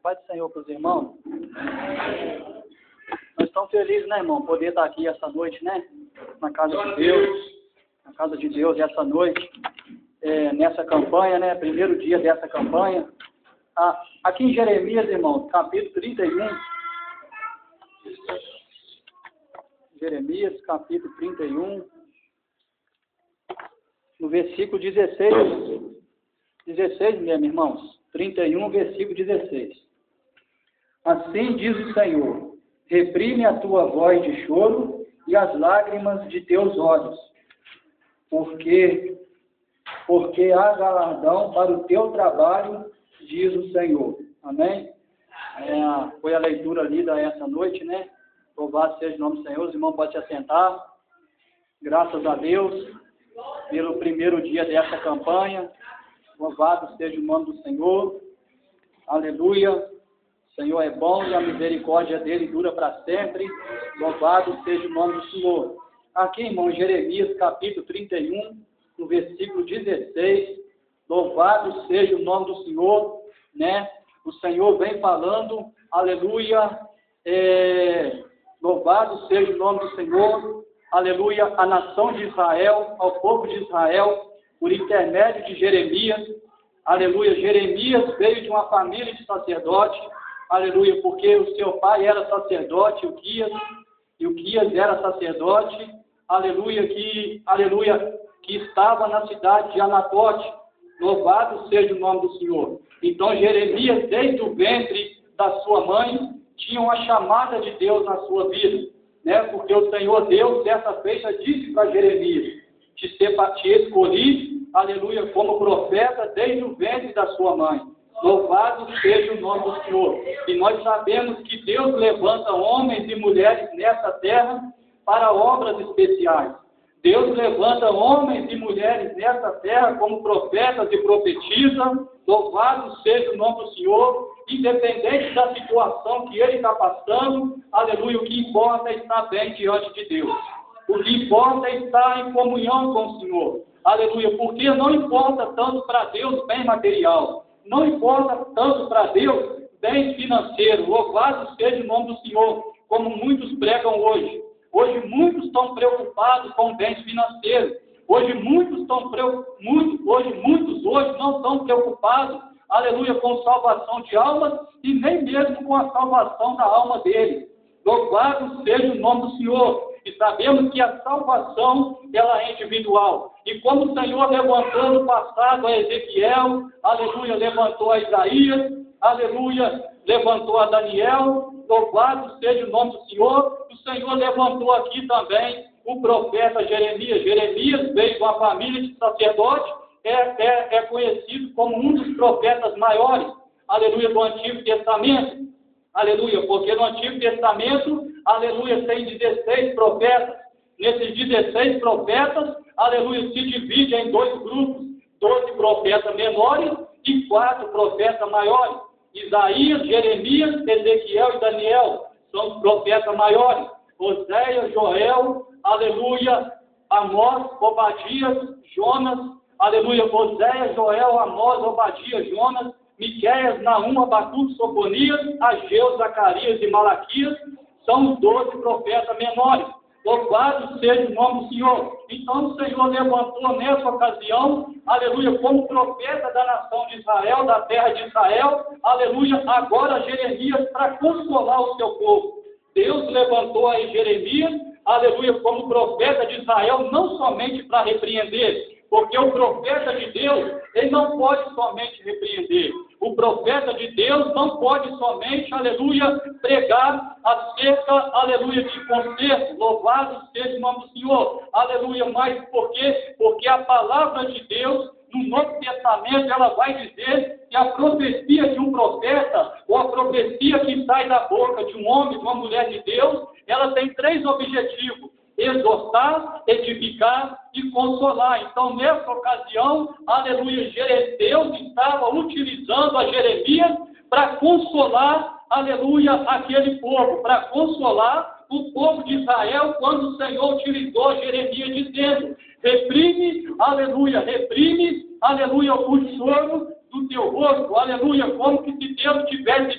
Pai do Senhor para os irmãos. Nós estamos felizes, né, irmão, poder estar aqui essa noite, né? Na casa de Deus. Na casa de Deus essa noite. Nessa campanha, né? Primeiro dia dessa campanha. Aqui em Jeremias, irmão, capítulo 31. Jeremias, capítulo 31. No versículo 16. 16 mesmo, irmãos. 31, versículo 16. Assim diz o Senhor: reprime a tua voz de choro e as lágrimas de teus olhos, porque há galardão para o teu trabalho, diz o Senhor. Amém? Foi a leitura lida essa noite, né? Louvado seja o nome do Senhor. Os irmãos podem se assentar. Graças a Deus pelo primeiro dia dessa campanha. Louvado seja o nome do Senhor. Aleluia. O Senhor é bom e a misericórdia dele dura para sempre. Louvado seja o nome do Senhor. Aqui, irmão, Jeremias, capítulo 31, no versículo 16. Louvado seja o nome do Senhor, né? O Senhor vem falando, aleluia. Louvado seja o nome do Senhor, aleluia, a nação de Israel, ao povo de Israel, por intermédio de Jeremias, aleluia. Jeremias veio de uma família de sacerdote, aleluia, porque o seu pai era sacerdote, o Quias era sacerdote, aleluia, que estava na cidade de Anatote. Louvado seja o nome do Senhor. Então Jeremias, desde o ventre da sua mãe, tinha uma chamada de Deus na sua vida, né? Porque o Senhor Deus, certa feita, disse para Jeremias: te escolhi, aleluia, como profeta desde o ventre da sua mãe. Louvado seja o nome do Senhor. E nós sabemos que Deus levanta homens e mulheres nessa terra para obras especiais. Deus levanta homens e mulheres nessa terra como profetas e profetizas. Louvado seja o nome do Senhor. Independente da situação que ele está passando, aleluia, o que importa é estar bem diante de Deus. O que importa é estar em comunhão com o Senhor. Aleluia, porque não importa tanto para Deus bem material. Não importa tanto para Deus bem financeiro. Louvado seja o nome do Senhor, como muitos pregam hoje. Hoje muitos estão preocupados com bens financeiros. Hoje muitos não estão preocupados, aleluia, com salvação de almas e nem mesmo com a salvação da alma deles. Louvado seja o nome do Senhor. E sabemos que a salvação, ela é individual. E como o Senhor levantou no passado a Ezequiel, aleluia, levantou a Isaías, aleluia, levantou a Daniel, louvado seja o nome do Senhor. O Senhor levantou aqui também o profeta Jeremias. Jeremias veio de uma família de sacerdote, é conhecido como um dos profetas maiores, aleluia, do Antigo Testamento, aleluia, porque no Antigo Testamento, aleluia, tem 16 profetas. Nesses 16 profetas, aleluia, se divide em dois grupos, 12 profetas menores e 4 profetas maiores. Isaías, Jeremias, Ezequiel e Daniel são os profetas maiores. Oséias, Joel, aleluia, Amós, Obadias, Jonas, aleluia, Oséias, Joel, Amós, Obadias, Jonas, Miqueias, Naum, Abacuque, Sofonias, Ageu, Zacarias e Malaquias são os 12 profetas menores. Louvado seja o nome do Senhor. Então o Senhor levantou nessa ocasião, aleluia, como profeta da nação de Israel, da terra de Israel, aleluia, agora Jeremias para consolar o seu povo. Deus levantou aí Jeremias, aleluia, como profeta de Israel, não somente para repreender, porque o profeta de Deus, ele não pode somente repreender. O profeta de Deus não pode somente, aleluia, pregar acerca, aleluia, de conserto. Louvado seja o nome do Senhor. Aleluia, mas por quê? Porque a palavra de Deus, no Novo Testamento, ela vai dizer que a profecia de um profeta, ou a profecia que sai da boca de um homem, de uma mulher de Deus, ela tem 3 objetivos: exortar, edificar e consolar. Então, nessa ocasião, aleluia, Deus estava utilizando a Jeremias para consolar, aleluia, aquele povo, para consolar o povo de Israel, quando o Senhor utilizou Jeremias dizendo: reprime, aleluia, o choro do teu rosto, aleluia, como que se Deus estivesse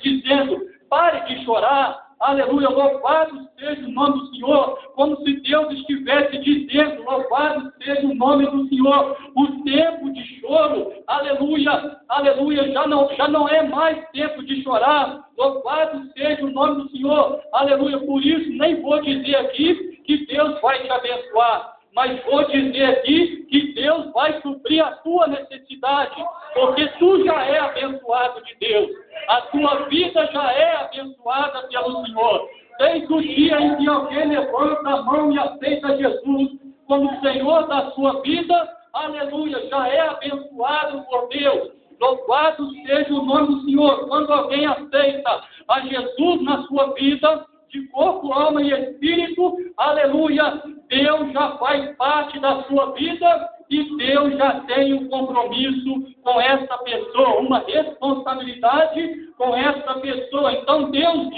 aleluia, louvado seja o nome do Senhor, como se Deus estivesse dizendo, louvado seja o nome do Senhor, o tempo de choro, aleluia, aleluia, já não é mais tempo de chorar, louvado seja o nome do Senhor, aleluia, por isso nem vou dizer aqui que Deus vai te abençoar, mas vou dizer aqui que Deus vai suprir a tua necessidade, porque tu já é abençoado de Deus, a tua vida já é abençoada pelo Senhor. Desde o dia em que alguém levanta a mão e aceita Jesus como Senhor da sua vida, aleluia, já é abençoado por Deus. Louvado seja o nome do Senhor. Quando alguém aceita a Jesus na sua vida, de corpo, alma e espírito, aleluia, Deus já faz parte da sua vida e Deus já tem um compromisso com essa pessoa, uma responsabilidade com essa pessoa. Então Deus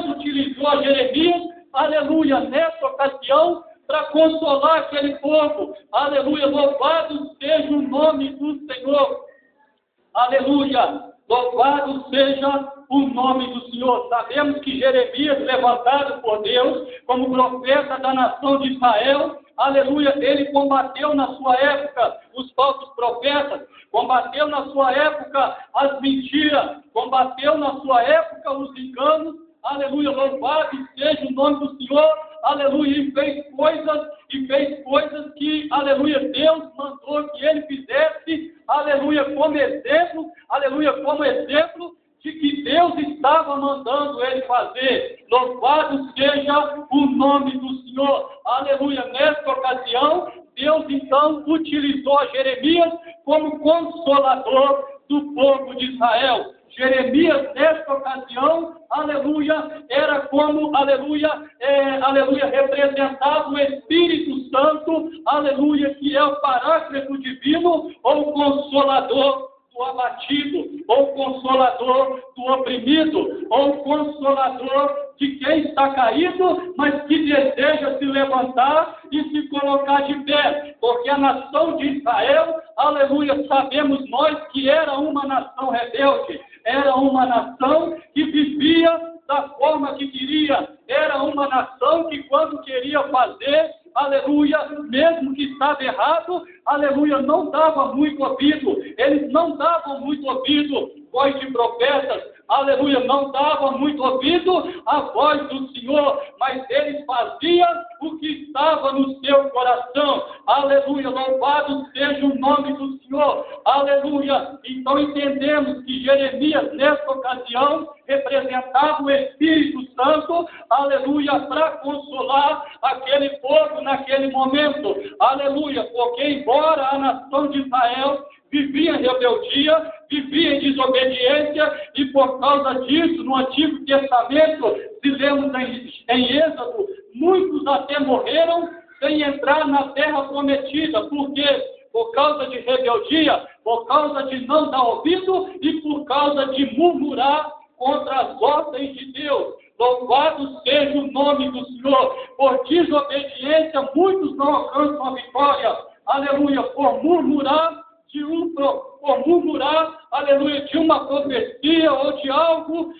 utilizou a Jeremias, aleluia, nessa ocasião, para consolar aquele povo, aleluia, louvado seja o nome do Senhor, aleluia, louvado seja o nome do Senhor. Sabemos que Jeremias, levantado por Deus como profeta da nação de Israel, aleluia, ele combateu na sua época os falsos profetas, combateu na sua época as mentiras, combateu na sua época os enganos, aleluia, louvado seja o nome do Senhor, aleluia, e fez coisas que, aleluia, Deus mandou que ele fizesse, aleluia, como exemplo de que Deus estava mandando ele fazer. Louvado seja o nome do Senhor, aleluia. Nesta ocasião, Deus então utilizou a Jeremias como consolador do povo de Israel. Jeremias, nesta ocasião, aleluia, era como, aleluia, representava o Espírito Santo, aleluia, que é o Paráclito divino, ou o Consolador do abatido, ou o Consolador do oprimido, ou o Consolador de quem está caído, mas que deseja se levantar e se colocar de pé, porque a nação de Israel, aleluia, sabemos nós que era uma nação rebelde, era uma nação que vivia da forma que queria, era uma nação que quando queria fazer, aleluia, mesmo que estava errado, aleluia, não dava muito ouvido, eles não davam muito ouvido, voz de profetas, aleluia, não davam muito ouvido à voz do Senhor, mas eles faziam o que estava no seu coração, aleluia, louvado seja o nome do Senhor, aleluia. Então entendemos que Jeremias, nessa ocasião, representava o Espírito Santo, aleluia, para consolar aquele povo naquele momento, aleluia, porque embora a nação de Israel vivia em rebeldia, vivia em desobediência, e por causa disso, no Antigo Testamento, se lemos em Êxodo, muitos até morreram sem entrar na terra prometida. Por quê? Por causa de rebeldia, por causa de não dar ouvido e por causa de murmurar contra as ordens de Deus. Louvado seja o nome do Senhor. Por desobediência, muitos não alcançam a vitória. Aleluia. Por murmurar, aleluia, de uma profecia ou de algo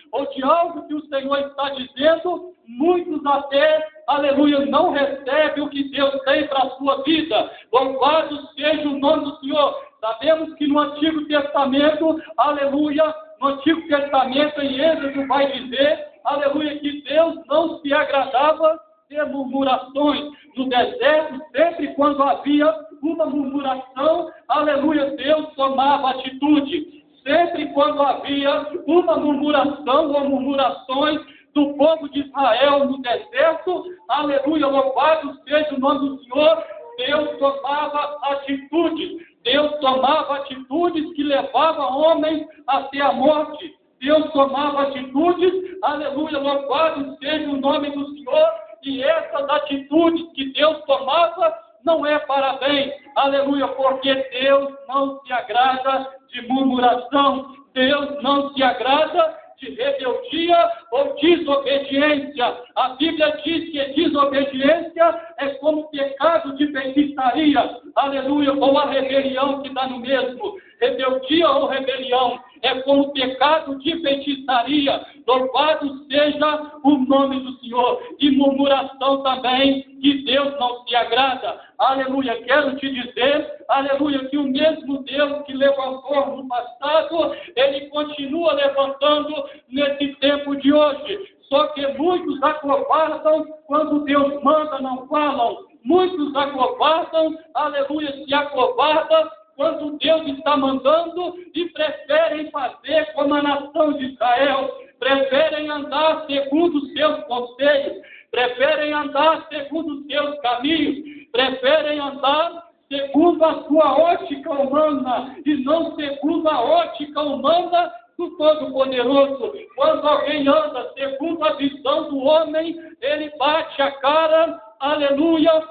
que o Senhor está dizendo, muitos até, aleluia, não recebem o que Deus tem para a sua vida. Louvado seja o nome do Senhor. Sabemos que no Antigo Testamento, aleluia, no Antigo Testamento, em Êxodo, vai dizer, aleluia, que Deus não se agradava de murmurações. No deserto, sempre quando havia uma murmuração, aleluia, Deus tomava atitude. Sempre quando havia uma murmuração ou murmurações do povo de Israel no deserto, aleluia, louvado seja o nome do Senhor, Deus tomava atitudes. Deus tomava atitudes que levavam homens até a morte. Deus tomava atitudes, aleluia, louvado seja o nome do Senhor, e essas atitudes que Deus tomava não é para bem, aleluia, porque Deus não se agrada de murmuração, Deus não se agrada de rebeldia ou desobediência. A Bíblia diz que desobediência é como pecado de feitiçaria, aleluia, ou a rebelião que dá no mesmo. Rebeldia ou rebelião é como pecado de feitiçaria. Louvado seja o nome do Senhor. E murmuração também, que Deus não se agrada. Aleluia. Quero te dizer, aleluia, que o mesmo Deus que levantou no passado, Ele continua levantando nesse tempo de hoje. Só que muitos acovardam quando Deus manda, não falam. Muitos acovardam, aleluia, se acovardam quando Deus está mandando e preferem fazer como a nação de Israel. Preferem andar segundo os seus conselhos. Preferem andar segundo os seus caminhos. Preferem andar segundo a sua ótica humana e não segundo a ótica humana do Todo-Poderoso. Quando alguém anda segundo a visão do homem, ele bate a cara, aleluia,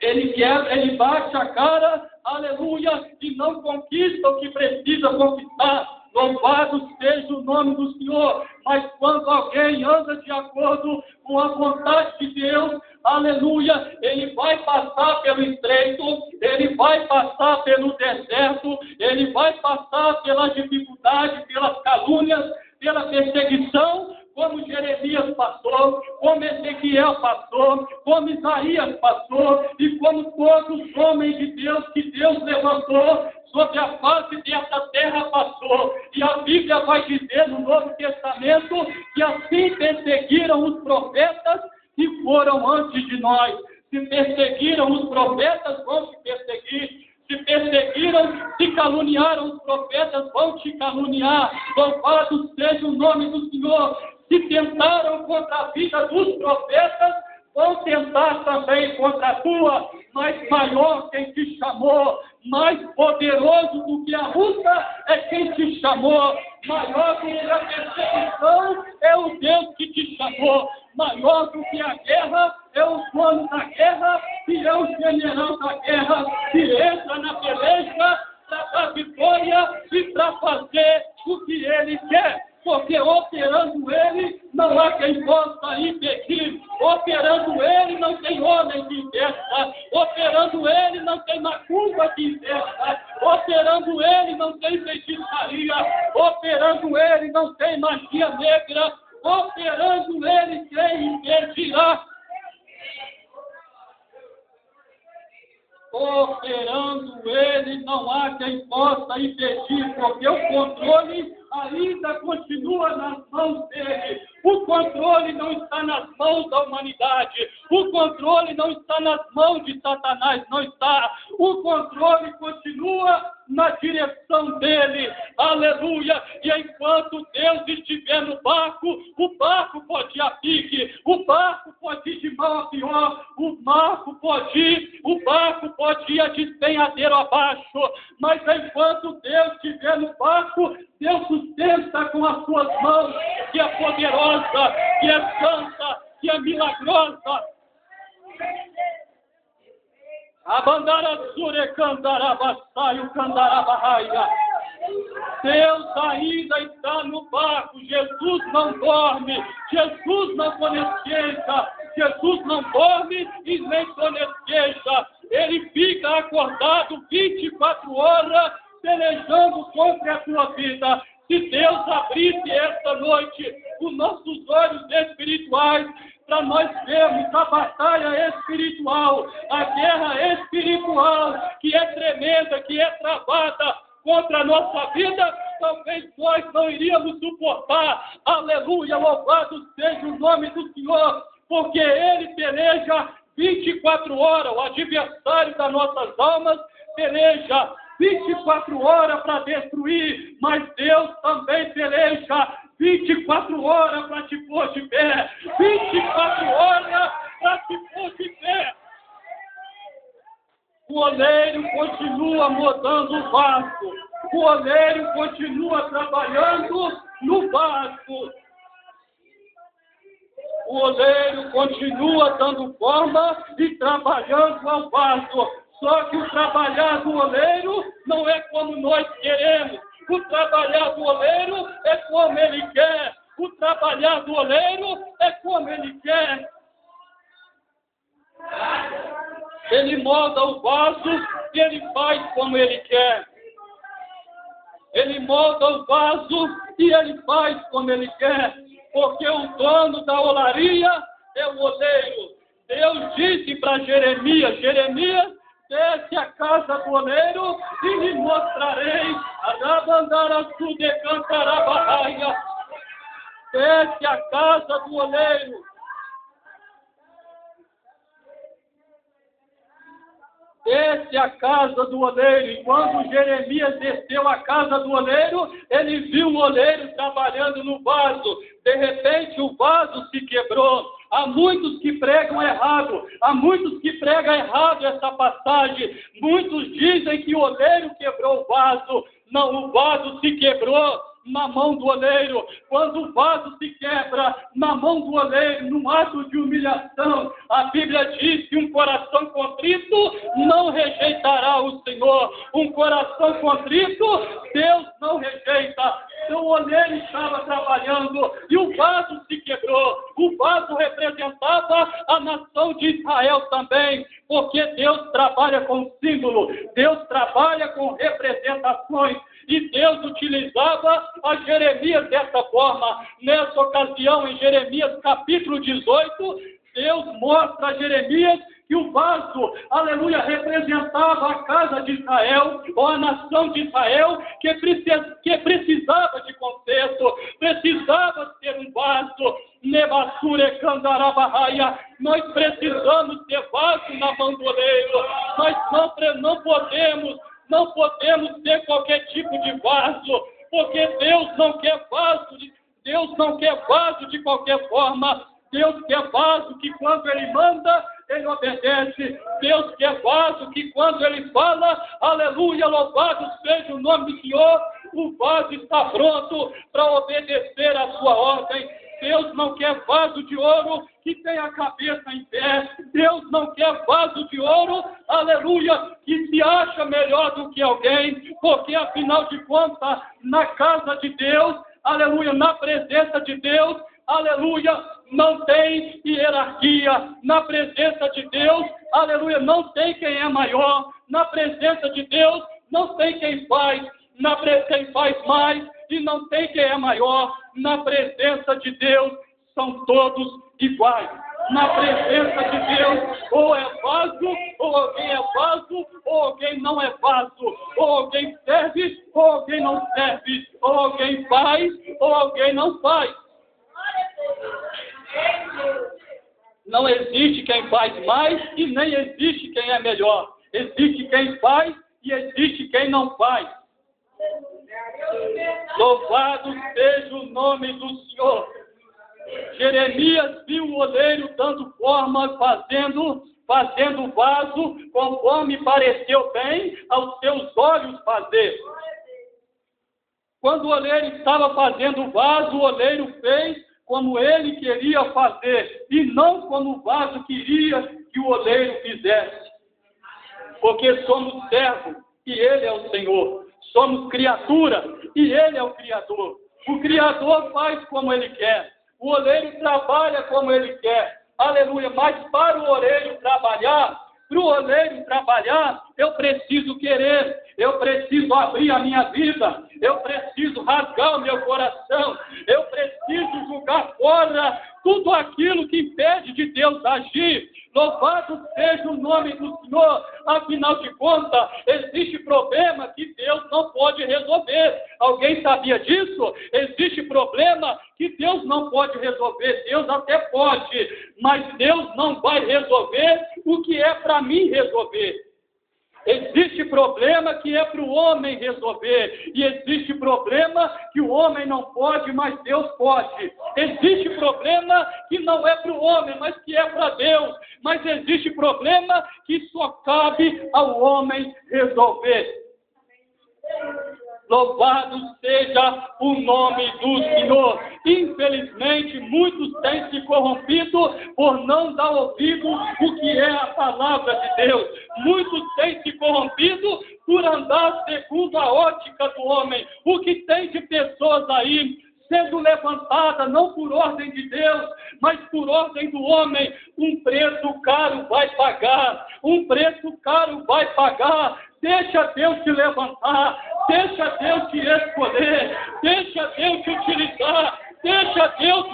ele bate a cara, aleluia, e não conquista o que precisa conquistar. Louvado seja o nome do Senhor. Mas quando alguém anda de acordo com a vontade de Deus, aleluia, ele vai passar pelo estreito, ele vai passar pelo deserto, ele vai passar pela dificuldade, pelas calúnias, pela perseguição, como Jeremias passou, como Ezequiel passou, como Isaías passou, e como todos os homens de Deus que Deus levantou sobre a face dessa terra passou. E a Bíblia vai dizer no Novo Testamento que assim perseguiram os profetas que foram antes de nós. Se perseguiram os profetas, vão te perseguir. Se perseguiram, se caluniaram os profetas, vão te caluniar. Louvado seja o nome do Senhor. Se tentaram contra a vida dos profetas, vão tentar também contra a tua. Mas maior quem te chamou, mais poderoso do que a luta é quem te chamou. Maior do que a perseguição é o Deus que te chamou. Maior do que a guerra é o dono da guerra e é o general da guerra que entra na peleja para dar vitória e para fazer o que ele quer. Porque operando ele, não há quem possa impedir. Operando ele, não tem homem que impeça. Operando ele, não tem macumba que impeça. Operando ele, não tem feitiçaria. Operando ele, não tem magia negra. Operando ele, quem impedirá? Operando ele, não há quem possa impedir, porque o controle ainda continua nas mãos dele. O controle não está nas mãos da humanidade. O controle não está nas mãos de Satanás, não está. O controle continua na direção dele. Aleluia! E enquanto Deus estiver no barco, o barco pode ir a pique, o barco pode ir de mal a pior, o barco pode ir a despenhadeiro abaixo. Mas enquanto Deus estiver no barco, Deus sustenta com as suas mãos, que é poderosa, que é santa, que é milagrosa. Abandara sure candarabassaio candarabarraia. Deus ainda está no barco. Jesus não dorme. Jesus não sonesqueja. Jesus não dorme e nem sonesqueja. Ele fica acordado 24 horas pelejando contra a tua vida. Se Deus abrisse esta noite os nossos olhos espirituais para nós vermos a batalha espiritual, a guerra espiritual que é tremenda, que é travada contra a nossa vida, talvez nós não iríamos suportar. Aleluia, louvado seja o nome do Senhor, porque Ele peleja 24 horas, o adversário das nossas almas peleja 24 horas para destruir, mas Deus também peleja 24 horas para te pôr de pé, 24 horas para te pôr de pé. O oleiro continua moldando o vaso, o oleiro continua trabalhando no vaso. O oleiro continua dando forma e trabalhando ao vaso. Só que o trabalhar do oleiro não é como nós queremos. O trabalhar do oleiro é como ele quer. O trabalhar do oleiro é como ele quer. Ele molda o vaso e ele faz como ele quer. Ele molda o vaso e ele faz como ele quer. porque o dono da olaria é o oleiro. Deus disse para Jeremias: Jeremias, desce a casa do oleiro e lhe mostrarei. Desce a casa do oleiro. Desce a casa do oleiro. E quando Jeremias desceu à casa do oleiro, ele viu o oleiro trabalhando no vaso. De repente o vaso se quebrou. Há muitos que pregam errado. Há muitos que pregam errado essa passagem. Muitos dizem que o oleiro quebrou o vaso. Não, o vaso se quebrou na mão do oleiro. Quando o vaso se quebra na mão do oleiro, num ato de humilhação, a Bíblia diz que um coração contrito não rejeitará o Senhor. Um coração contrito, Deus não rejeita. Então o oleiro estava trabalhando e o vaso se quebrou. O vaso representava a nação de Israel também, porque Deus trabalha com símbolo, Deus trabalha com representações. E Deus utilizava a Jeremias dessa forma. Nessa ocasião, em Jeremias capítulo 18, Deus mostra a Jeremias que o vaso, aleluia, representava a casa de Israel, ou a nação de Israel, que precisava de conserto, precisava ter um vaso. Nós precisamos ter vaso na mão do oleiro. Nós não podemos ter qualquer tipo de vaso, porque Deus não quer vaso de qualquer forma. Deus quer vaso que quando Ele manda, Ele obedece. Deus quer vaso que quando Ele fala, aleluia, louvado seja o nome do Senhor, o vaso está pronto para obedecer a sua ordem. Deus não quer vaso de ouro que tenha a cabeça em pé. Deus não quer vaso de ouro, aleluia, que se acha melhor do que alguém, porque afinal de contas, na casa de Deus, aleluia, na presença de Deus, aleluia, não tem hierarquia. Na presença de Deus, aleluia, não tem quem é maior. Na presença de Deus, não tem quem faz mais e não tem quem é maior. Na presença de Deus, são todos iguais. Na presença de Deus, ou é vaso, ou alguém é vaso, ou alguém não é vaso. Ou alguém serve, ou alguém não serve. Ou alguém faz, ou alguém não faz. Não existe quem faz mais e nem existe quem é melhor. Existe quem faz e existe quem não faz. Louvado seja o nome do Senhor. Jeremias viu o oleiro dando forma, fazendo o vaso conforme pareceu bem aos seus olhos fazer. Quando o oleiro estava fazendo o vaso, o oleiro fez como ele queria fazer e não como o vaso queria que o oleiro fizesse. Porque somos servos e Ele é o Senhor. Somos criatura e Ele é o Criador. O Criador faz como Ele quer. O oleiro trabalha como Ele quer. Aleluia. Mas para o oleiro trabalhar, eu preciso querer. Eu preciso abrir a minha vida. Eu preciso rasgar o meu coração. Eu preciso jogar fora tudo aquilo que impede de Deus agir. Louvado seja o nome do Senhor. Afinal de contas, existe problema que Deus não pode resolver. Alguém sabia disso? Existe problema que Deus não pode resolver. Deus até pode, mas Deus não vai resolver o que é para mim resolver. Existe problema que é para o homem resolver. E existe problema que o homem não pode, mas Deus pode. Existe problema que não é para o homem, mas que é para Deus. Mas existe problema que só cabe ao homem resolver. Louvado seja o nome do Senhor. Infelizmente, muitos têm se corrompido por não dar ouvido o que é a palavra de Deus. Muitos têm se corrompido por andar segundo a ótica do homem. O que tem de pessoas aí sendo levantada, não por ordem de Deus, mas por ordem do homem, um preço caro vai pagar. Um preço caro vai pagar. Deixa Deus te levantar, deixa Deus te escolher, deixa Deus te utilizar, deixa Deus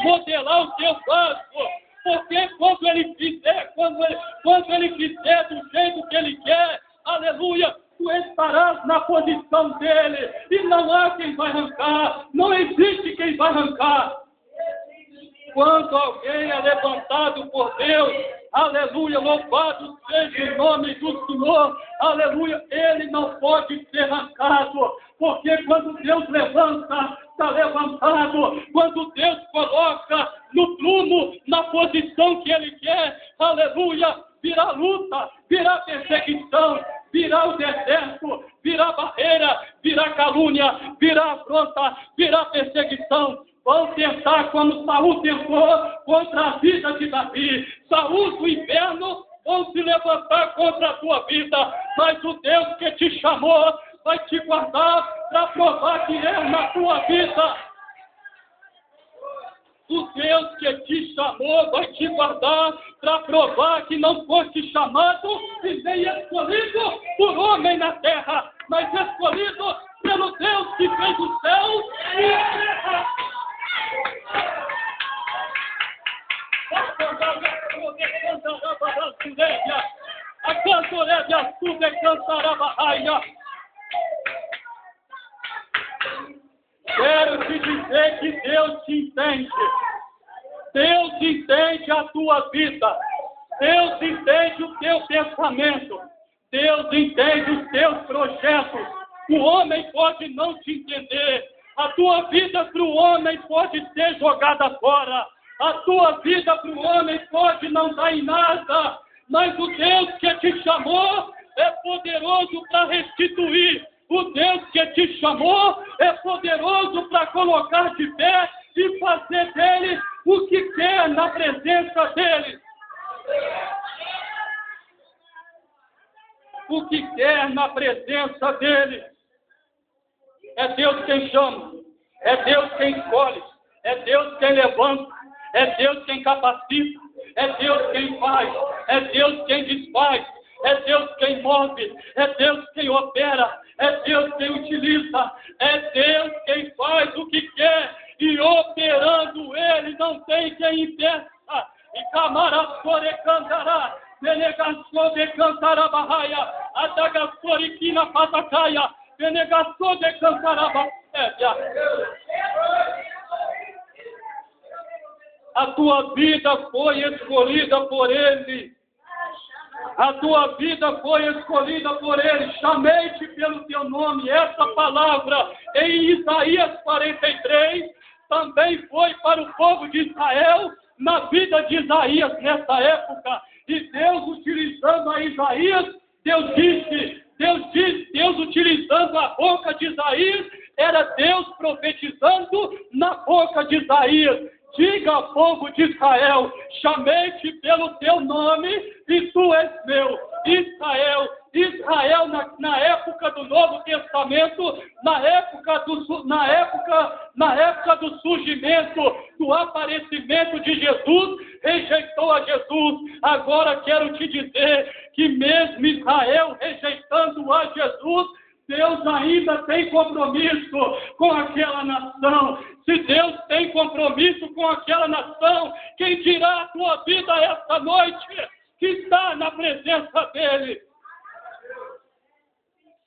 quem vai arrancar. Quando alguém é levantado por Deus, aleluia, louvado seja o nome do Senhor, aleluia, ele não pode ser arrancado, porque quando Deus levanta, está levantado. Quando Deus coloca no prumo, na posição que Ele quer, aleluia, virá luta, virá perseguição, virá o deserto, virá barreira, virá calúnia, virá afronta, virá perseguição. Vão tentar como Saul tentou contra a vida de Davi. Saul do inferno vão se levantar contra a tua vida, mas o Deus que te chamou vai te guardar para provar que é na tua vida. O Deus que te chamou vai te guardar para provar que não foste chamado e nem escolhido por homem na terra, mas escolhido pelo Deus que fez o céu e a terra. A cantorévia sube cantará barraia. Quero te dizer que Deus te entende. Deus entende a tua vida. Deus entende o teu pensamento. Deus entende os teus projetos. O homem pode não te entender. A tua vida para o homem pode ser jogada fora. A tua vida para o homem pode não dar em nada. Mas o Deus que te chamou é poderoso para restituir. O Deus que te chamou é poderoso para colocar de pé e fazer dele o que quer na presença dele. O que quer na presença dele. É Deus quem chama, é Deus quem escolhe, é Deus quem levanta, é Deus quem capacita, é Deus quem faz, é Deus quem desfaz, é Deus quem move, é Deus quem opera, é Deus quem utiliza, é Deus quem faz o que quer, e operando Ele não tem quem impeça. E camaraçore cantará, delegaçore cantará barraia, adagasore quina patacaia, delegaçore cantará barraia. A tua vida foi escolhida por Ele. A tua vida foi escolhida por Ele. Chamei-te pelo teu nome. Essa palavra em Isaías 43 também foi para o povo de Israel na vida de Isaías nessa época. E Deus utilizando a Isaías, Deus utilizando a boca de Isaías, era Deus profetizando na boca de Isaías. Diga ao povo de Israel, chamei-te pelo teu nome e tu és meu. Israel na época do Novo Testamento, na época do surgimento, do aparecimento de Jesus, rejeitou a Jesus. Agora quero te dizer que mesmo Israel rejeitando a Jesus, Deus ainda tem compromisso com aquela nação. Se Deus tem compromisso com aquela nação, quem dirá a tua vida esta noite que está na presença dEle?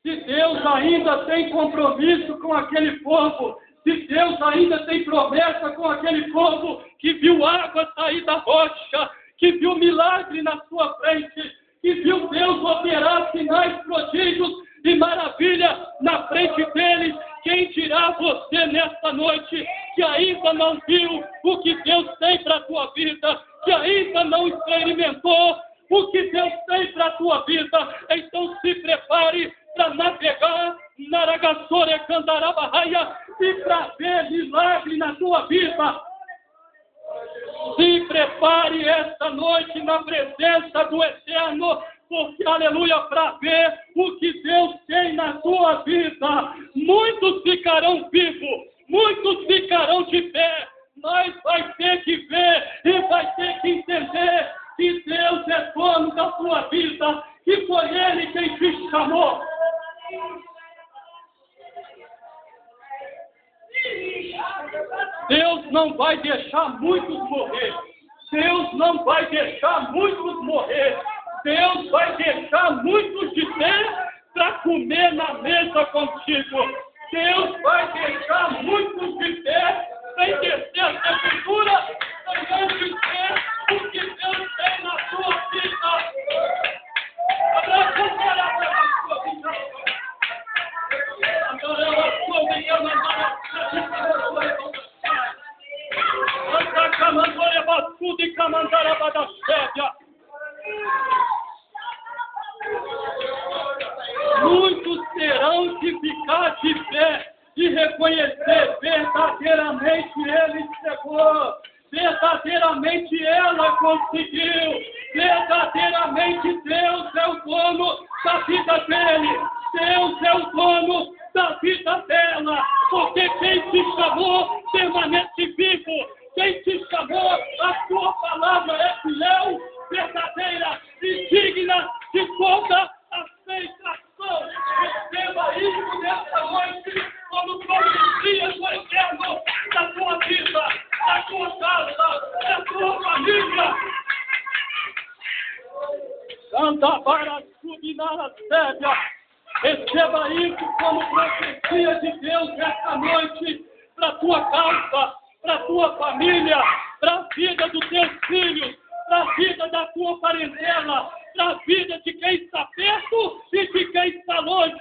Se Deus ainda tem compromisso com aquele povo, se Deus ainda tem promessa com aquele povo que viu água sair da rocha, que viu milagre na sua frente, que viu Deus operar sinais, prodígios e maravilha na frente deles, quem dirá você nesta noite que ainda não viu o que Deus tem para a tua vida, que ainda não experimentou o que Deus tem para a tua vida? Então se prepare para navegar na Ragaçore Candarabarraia e para ver milagre na tua vida. Se prepare esta noite na presença do Eterno, porque, aleluia, para ver o que Deus tem na tua vida. Muitos ficarão vivos, muitos ficarão de pé, mas vai ter que ver e vai ter que entender que Deus é dono da tua vida, que foi Ele quem te chamou. Deus não vai deixar muitos morrer. Deus não vai deixar muitos morrer. Deus vai deixar muitos de pé para comer na mesa contigo. Deus vai deixar muitos de pé Cantarabadacédia. Muitos terão que ficar de pé e reconhecer verdadeiramente ele chegou, verdadeiramente ela conseguiu, verdadeiramente Deus é o dono da vida dele, Deus é o dono da vida dela, porque quem te chamou permanece vivo, quem te chamou, a tua palavra é fiel, verdadeira e digna de toda aceitação. Receba isso nesta noite como profecia do eterno da tua vida, da tua casa, da tua família. Santa para subinar a séria. Receba isso como profecia de Deus esta noite para a tua causa, para a tua família, para a vida dos teus filhos, para a vida da tua parentela, para a vida de quem está perto e de quem está longe,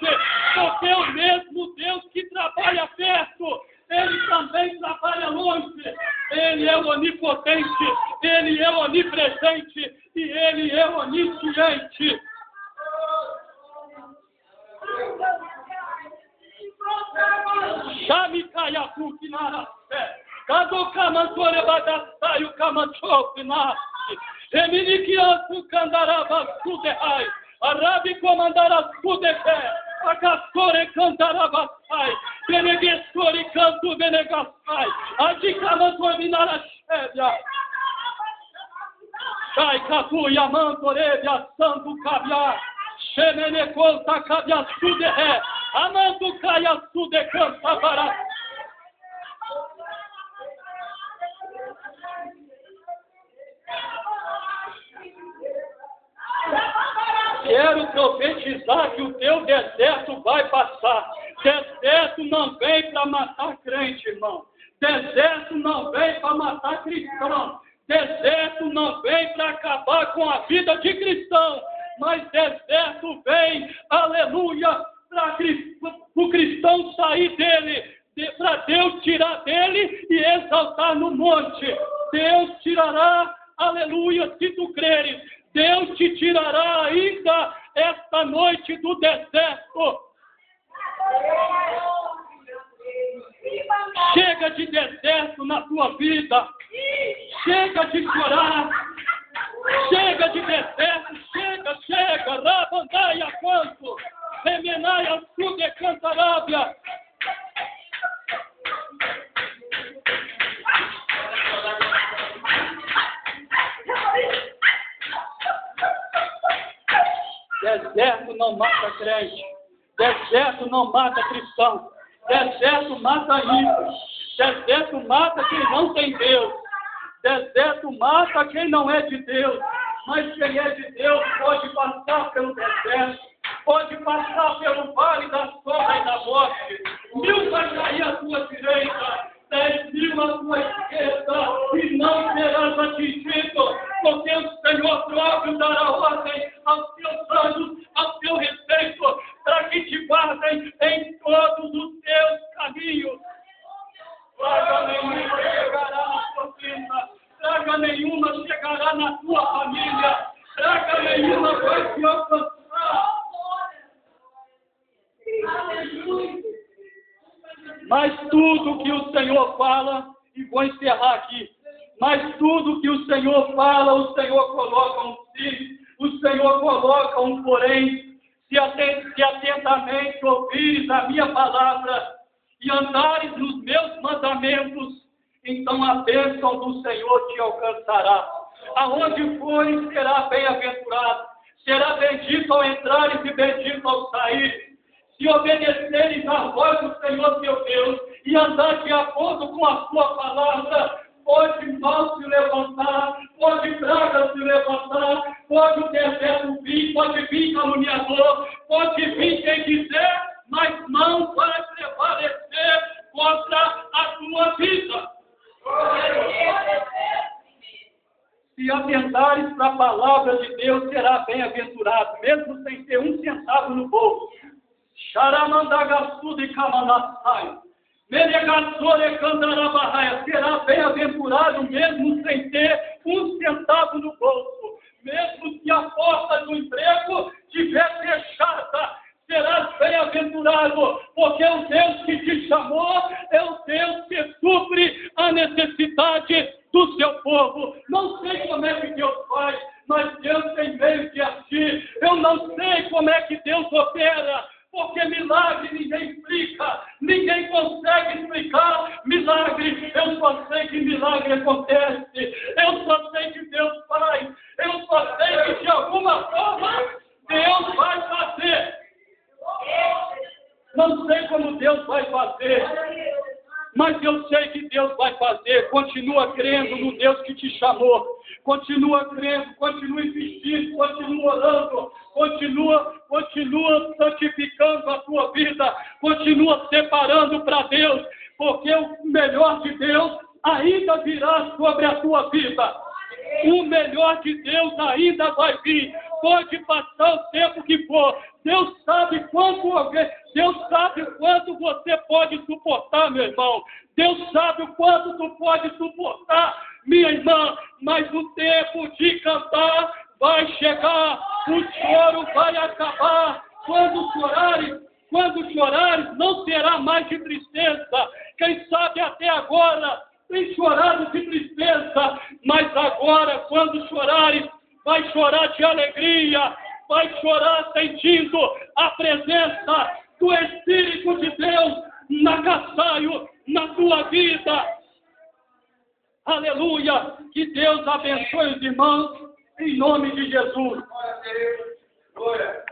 porque é o mesmo Deus que trabalha perto, Ele também trabalha longe, Ele é onipotente, Ele é onipresente e Ele é onisciente. Chame Caiacu que na Cado Camantore Badastai, o Camanchope nasce. Reminiquianço Candaraba Sudehai. Arabi Comandara Sudepé. A Cascore Cantarabastai. Beneguescore Canto Benegastai. A de Camantore Narachébia. Cai Capu Yamantorebia Santo Cabiá. Xemenecota Cabia Sudehé. Amanto Caia Sudecanta Bará. Quero profetizar que o teu deserto vai passar. Deserto não vem para matar crente, irmão. Deserto não vem para matar cristão. Deserto não vem para acabar com a vida de cristão. Mas deserto vem, aleluia, para o cristão sair dele, para Deus tirar dele e exaltar no monte. Deus tirará, aleluia, se tu creres. Deus te tirará ainda esta noite do deserto. Chega de deserto na tua vida. Chega de chorar. Chega de deserto. Chega. Rabandai a canto. Remenai a sude cantarábia. Deserto não mata crente. Deserto não mata cristão. Deserto mata ímpios. Deserto mata quem não tem Deus. Deserto mata quem não é de Deus. Mas quem é de Deus pode passar pelo deserto. Pode passar pelo vale da sombra e da morte. 1000 vai cair à tua direita. 10.000 à tua esquerda, e não serás atingido, porque o Senhor próprio dará ordem aos teus anjos, ao teu respeito, para que te guardem em todos os teus caminhos. Praga nenhuma chegará na tua vida, praga nenhuma chegará na tua família, praga nenhuma vai te alcançar. Mas tudo que o Senhor fala, e vou encerrar aqui, mas tudo que o Senhor fala, o Senhor coloca um sim, o Senhor coloca um porém, se atentamente ouvires a minha palavra e andares nos meus mandamentos, então a bênção do Senhor te alcançará. Aonde fores, será bem-aventurado, será bendito ao entrares e bendito ao sair. Se obedeceres à voz do Senhor teu Deus e andar de acordo com a sua palavra, pode mal se levantar, pode praga se levantar, pode o deserto vir, pode vir caluniador, pode vir quem quiser, mas não vai prevalecer contra a tua vida. Se atentares para a palavra de Deus, será bem-aventurado, mesmo sem ter um centavo no bolso. Xaramandagaçuda e Kamanassai. Menegassore Candarabahaya. Será bem-aventurado mesmo sem ter um centavo no bolso. Mesmo que a porta do emprego estiver fechada, serás bem-aventurado, porque o Deus que te chamou é o Deus que supre a necessidade do seu povo. Não sei como é que Deus faz, mas Deus tem meio de agir. Eu não sei como é que Deus opera, porque milagre ninguém explica, ninguém consegue explicar milagre. Eu só sei que milagre acontece, eu só sei que Deus faz, eu só sei que de alguma forma Deus vai fazer. Não sei como Deus vai fazer, mas eu sei que Deus vai fazer. Continua crendo no Deus que te chamou. Continua crendo, continua insistindo, continua orando, continua santificando a tua vida, continua separando para Deus, porque o melhor de Deus ainda virá sobre a tua vida. O melhor de Deus ainda vai vir. Pode passar o tempo que for. Deus sabe quanto você pode suportar, meu irmão. Deus sabe o quanto tu pode suportar, minha irmã. Mas o tempo de cantar vai chegar. O choro vai acabar. Quando chorares, não será mais de tristeza. Quem sabe até agora tem chorado de tristeza, mas agora, quando chorares, vai chorar de alegria, vai chorar sentindo a presença do Espírito de Deus na caçaio, na tua vida. Aleluia! Que Deus abençoe os irmãos, em nome de Jesus. Glória a Deus. Glória.